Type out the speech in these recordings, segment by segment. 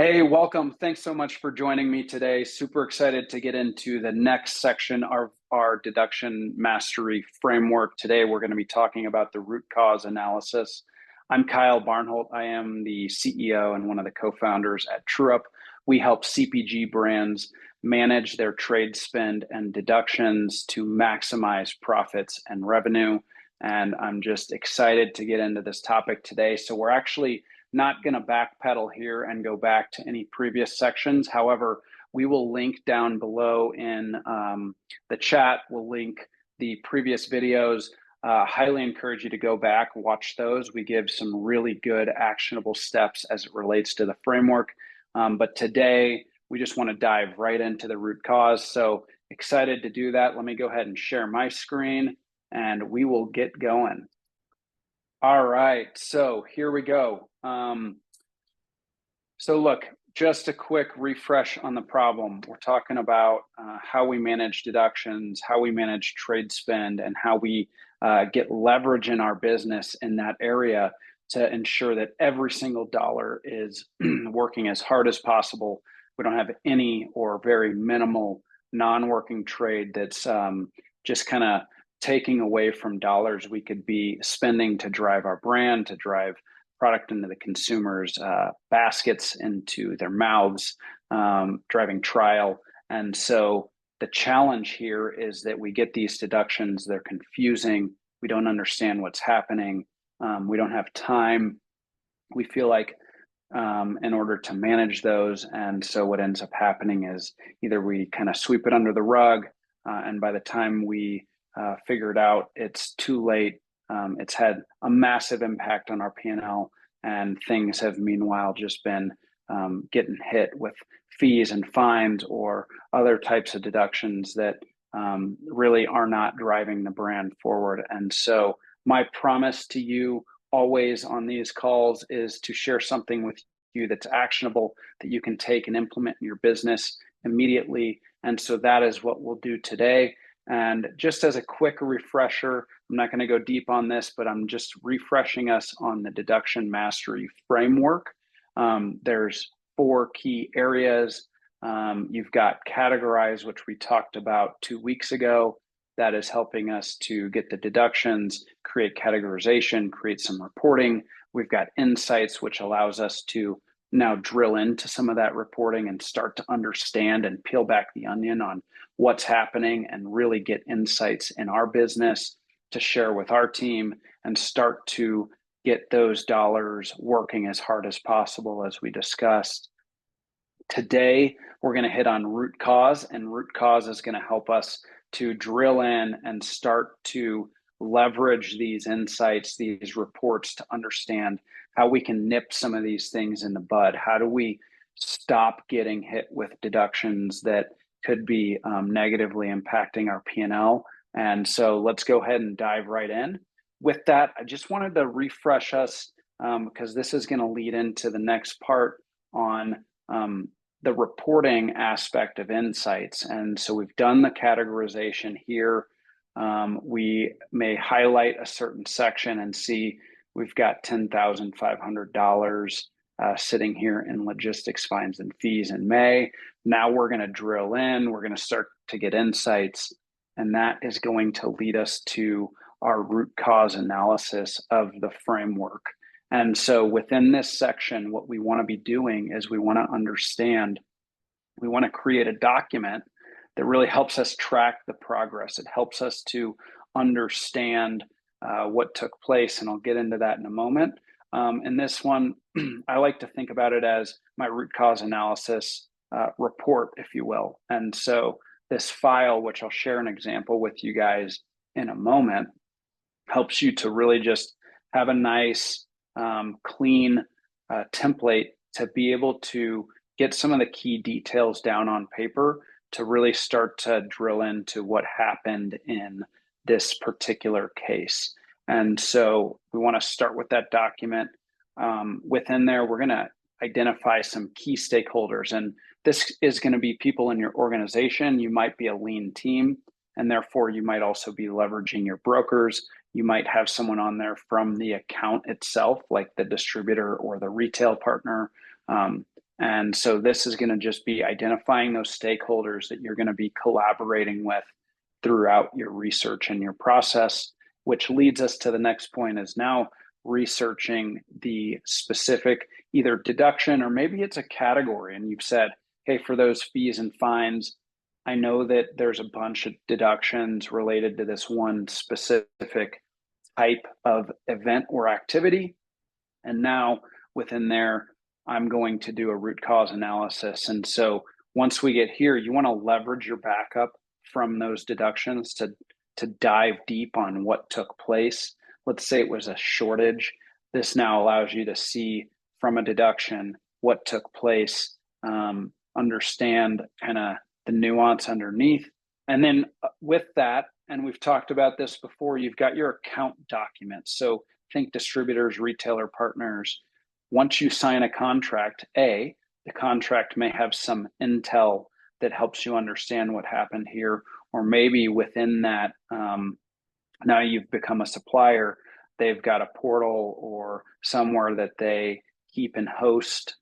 Hey, welcome. Thanks so much for joining me today. Super excited to get into the next section of our Deduction Mastery Framework. Today, we're going to be talking about the root cause analysis. I'm Kyle Barnholt. I am the CEO and one of the co-founders at TrewUp. We help CPG brands manage their trade spend and deductions to maximize profits and revenue. And I'm just excited to get into this topic today. So we're actually not going to backpedal here and go back to any previous sections. However, we will link down below in the chat. We'll link the previous videos. Highly encourage you to go back, watch those. We give some really good actionable steps as it relates to the framework. But today, we just want to dive right into the root cause. So excited to do that. Let me go ahead and share my screen and we will get going. All right, so here we go. So look, just a quick refresh on the problem. We're talking about how we manage deductions, how we manage trade spend, and how we get leverage in our business in that area to ensure that every single dollar is working as hard as possible. We don't have any or very minimal non-working trade that's just kind of taking away from dollars we could be spending to drive our brand, to drive product into the consumers' baskets, into their mouths, driving trial. And so the challenge here is that we get these deductions, they're confusing, we don't understand what's happening, we don't have time, we feel like, in order to manage those. And so what ends up happening is either we kind of sweep it under the rug, and by the time we figure it out, it's too late. It's had a massive impact on our P&L, and things have meanwhile just been getting hit with fees and fines or other types of deductions that really are not driving the brand forward. And so my promise to you always on these calls is to share something with you that's actionable, that you can take and implement in your business immediately. And so that is what we'll do today. And just as a quick refresher, I'm not going to go deep on this, but I'm just refreshing us on the Deduction Mastery Framework. There's 4 key areas. You've got Categorize, which we talked about 2 weeks ago. That is helping us to get the deductions, create categorization, create some reporting. We've got Insights, which allows us to now drill into some of that reporting and start to understand and peel back the onion on what's happening and really get insights in our business to share with our team and start to get those dollars working as hard as possible, as we discussed. Today, we're going to hit on root cause, and root cause is going to help us to drill in and start to leverage these insights, these reports, to understand how we can nip some of these things in the bud. How do we stop getting hit with deductions that could be negatively impacting our P&L? And so let's go ahead and dive right in. With that, I just wanted to refresh us because this is going to lead into the next part on the reporting aspect of insights. And so we've done the categorization here. We may highlight a certain section and see we've got $10,500 sitting here in logistics, fines, and fees in May. Now we're going to drill in. We're going to start to get insights, and that is going to lead us to our root cause analysis of the framework. And so within this section, what we want to be doing is we want to understand, we want to create a document that really helps us track the progress. It helps us to understand what took place, and I'll get into that in a moment. In this one, I like to think about it as my root cause analysis report, if you will. And so this file, which I'll share an example with you guys in a moment, helps you to really just have a nice, clean template to be able to get some of the key details down on paper to really start to drill into what happened in this particular case. And so we want to start with that document. Within there, we're going to identify some key stakeholders. And this is going to be people in your organization. You might be a lean team, and therefore you might also be leveraging your brokers. You might have someone on there from the account itself, like the distributor or the retail partner. And so this is going to just be identifying those stakeholders that you're going to be collaborating with throughout your research and your process, which leads us to the next point is now researching the specific either deduction or maybe it's a category. And you've said, hey, for those fees and fines, I know that there's a bunch of deductions related to this one specific type of event or activity. And now within there, I'm going to do a root cause analysis. And so once we get here, you want to leverage your backup from those deductions to dive deep on what took place. Let's say it was a shortage. This now allows you to see from a deduction what took place, understand kind of the nuance underneath. And then with that, and we've talked about this before, you've got your account documents. So think distributors, retailer partners. Once you sign a contract, the contract may have some intel that helps you understand what happened here, or maybe within that, now you've become a supplier, they've got a portal or somewhere that they keep and host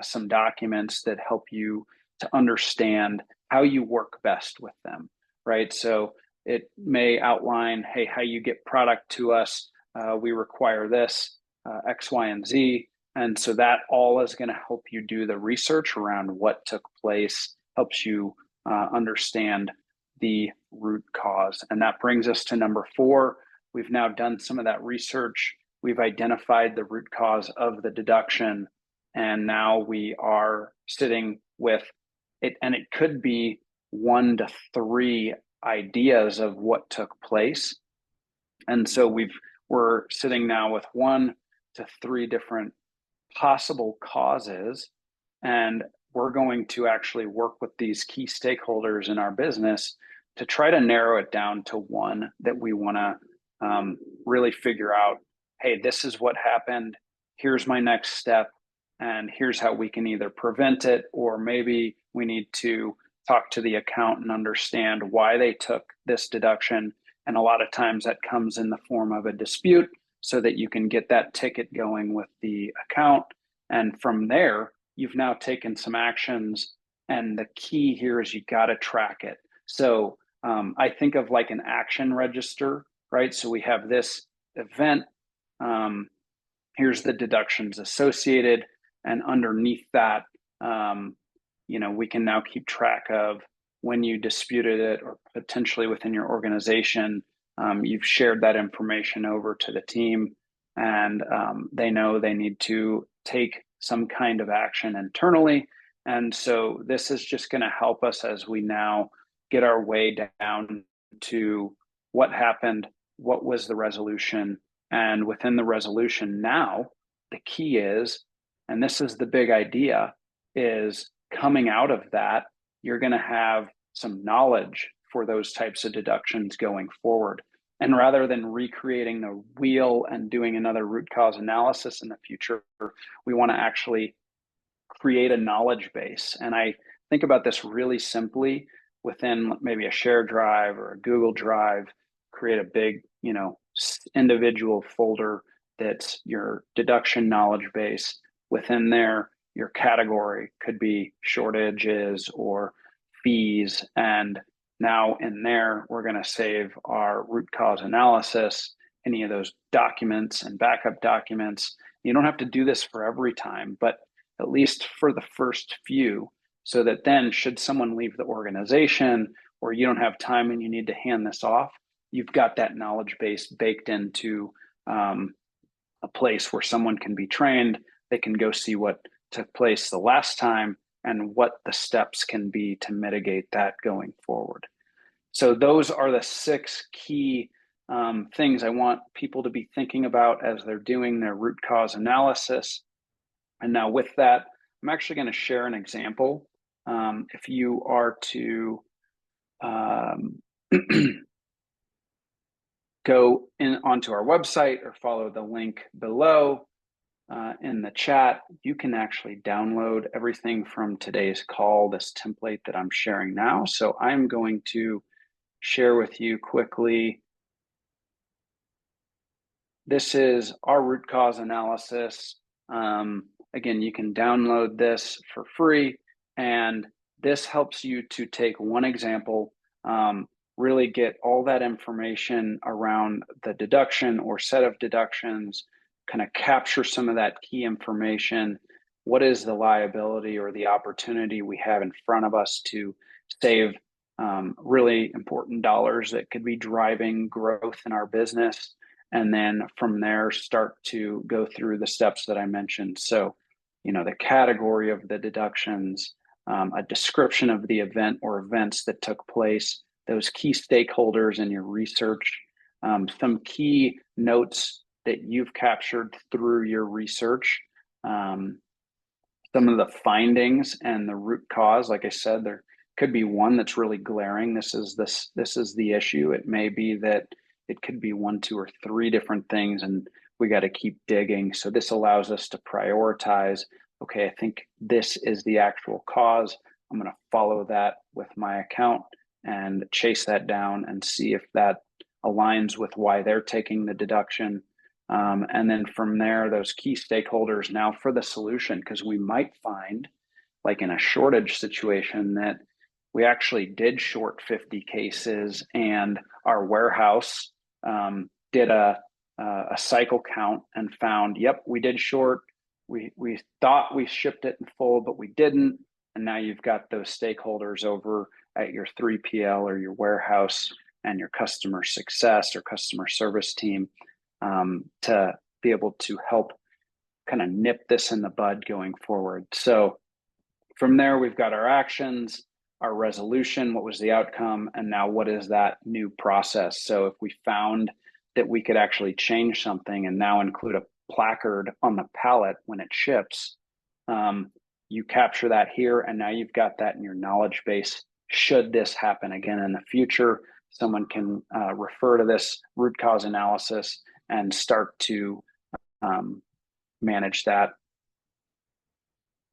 some documents that help you to understand how you work best with them, right? So it may outline, hey, how you get product to us, we require this, X, Y, and Z. And so that all is going to help you do the research around what took place, helps you understand the root cause. And that brings us to number 4. We've now done some of that research. We've identified the root cause of the deduction. And now we are sitting with it, and it could be 1 to 3 ideas of what took place. And so we're sitting now with 1 to 3 different possible causes, and we're going to actually work with these key stakeholders in our business to try to narrow it down to one that we want to really figure out, hey, this is what happened, here's my next step, and here's how we can either prevent it, or maybe we need to talk to the account and understand why they took this deduction. And a lot of times that comes in the form of a dispute so that you can get that ticket going with the account. And from there, you've now taken some actions. And the key here is you got to track it. So I think of like an action register, right? So we have this event. Here's the deductions associated. And underneath that, we can now keep track of when you disputed it, or potentially within your organization, you've shared that information over to the team, and they know they need to take some kind of action internally. And so this is just going to help us as we now get our way down to what happened, what was the resolution, and within the resolution now, the key is, and this is the big idea, is coming out of that, you're going to have some knowledge for those types of deductions going forward. And rather than recreating the wheel and doing another root cause analysis in the future, we want to actually create a knowledge base. And I think about this really simply within maybe a shared drive or a Google Drive, create a big, individual folder that's your deduction knowledge base. Within there, your category could be shortages or fees. And now in there, we're going to save our root cause analysis, any of those documents and backup documents. You don't have to do this for every time, but at least for the first few, so that then should someone leave the organization or you don't have time and you need to hand this off, you've got that knowledge base baked into a place where someone can be trained. They can go see what took place the last time and what the steps can be to mitigate that going forward. So those are the 6 key things I want people to be thinking about as they're doing their root cause analysis. And now with that, I'm actually going to share an example. If you are to go onto our website or follow the link below in the chat, you can actually download everything from today's call, this template that I'm sharing now. So I'm going to share with you quickly. This is our root cause analysis. Again, you can download this for free, and this helps you to take one example, really get all that information around the deduction or set of deductions, kind of capture some of that key information. What is the liability or the opportunity we have in front of us to save really important dollars that could be driving growth in our business? And then from there, start to go through the steps that I mentioned. So, the category of the deductions, a description of the event or events that took place, those key stakeholders in your research, some key notes that you've captured through your research, some of the findings and the root cause. Like I said, there could be one that's really glaring. This is the issue. It may be that it could be one, two, or three different things, and we got to keep digging. So this allows us to prioritize. Okay, I think this is the actual cause. I'm going to follow that with my account and chase that down and see if that aligns with why they're taking the deduction. And then from there, those key stakeholders now for the solution, because we might find, like in a shortage situation, that we actually did short 50 cases and our warehouse did a cycle count and found, yep, we did short. We thought we shipped it in full, but we didn't. And now you've got those stakeholders over at your 3PL or your warehouse and your customer success or customer service team to be able to help kind of nip this in the bud going forward. So from there, we've got our actions, our resolution, what was the outcome, and now what is that new process? So if we found that we could actually change something and now include a placard on the pallet when it ships, you capture that here, and now you've got that in your knowledge base. Should this happen again in the future, someone can refer to this root cause analysis and start to manage that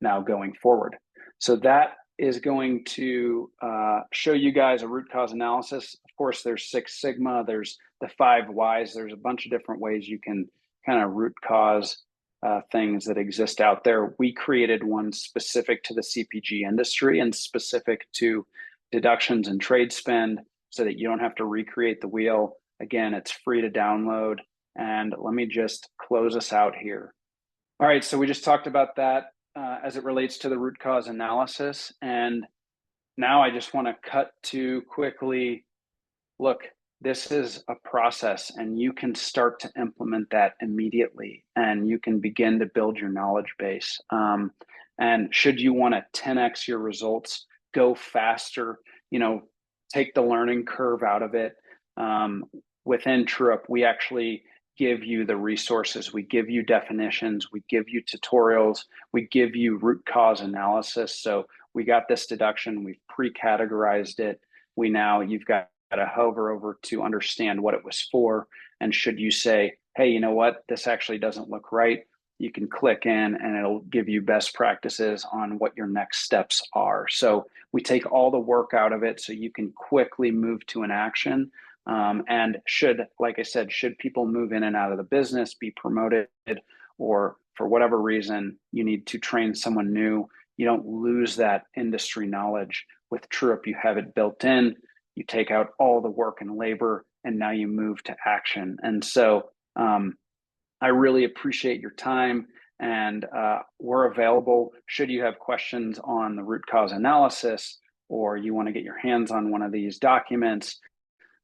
now going forward. So that is going to show you guys a root cause analysis. Of course, there's 6 Sigma, there's the 5 Whys, there's a bunch of different ways you can kind of root cause things that exist out there. We created one specific to the CPG industry and specific to deductions and trade spend so that you don't have to recreate the wheel. Again, it's free to download. And let me just close us out here. All right, so we just talked about that as it relates to the root cause analysis. And now I just want to cut to quickly, look, this is a process and you can start to implement that immediately and you can begin to build your knowledge base. And should you want to 10x your results, go faster, take the learning curve out of it. Within TrewUp, we actually give you the resources, we give you definitions, we give you tutorials, we give you root cause analysis. So we got this deduction, we've pre-categorized it. You've got to hover over to understand what it was for. And should you say, hey, you know what, this actually doesn't look right, you can click in and it'll give you best practices on what your next steps are. So we take all the work out of it so you can quickly move to an action. And like I said, should people move in and out of the business, be promoted, or for whatever reason, you need to train someone new, you don't lose that industry knowledge. With TrewUp, you have it built in, you take out all the work and labor, and now you move to action. And so I really appreciate your time, and we're available should you have questions on the root cause analysis, or you want to get your hands on one of these documents.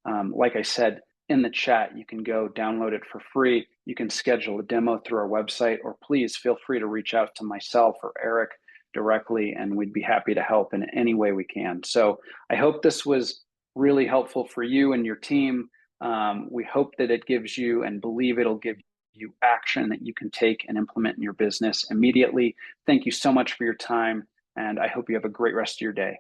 Like I said, in the chat, you can go download it for free. You can schedule a demo through our website, or please feel free to reach out to myself or Eric directly, and we'd be happy to help in any way we can. So I hope this was really helpful for you and your team. We hope that it gives you, and believe it'll give you, action that you can take and implement in your business immediately. Thank you so much for your time, and I hope you have a great rest of your day.